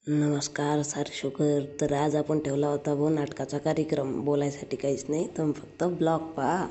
नमस्कार सारे शुगर. तर आज आपण ठेवला होता नाटकाचा कार्यक्रम. बोलायसाठी काहीच नाही, तुम्ही फक्त ब्लॉग पहा.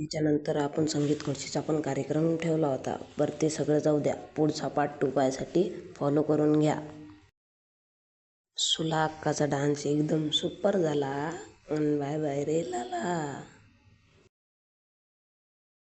याच्यानंतर आपण संगीत खुर्चीचा पण कार्यक्रम ठेवला होता. बरं ते सगळं जाऊ द्या. पुढचा पार्ट 2 पाहायसाठी फॉलो करून घ्या. सुला अक्काचा डान्स एकदम सुपर झाला. बाय बाय रे लाला.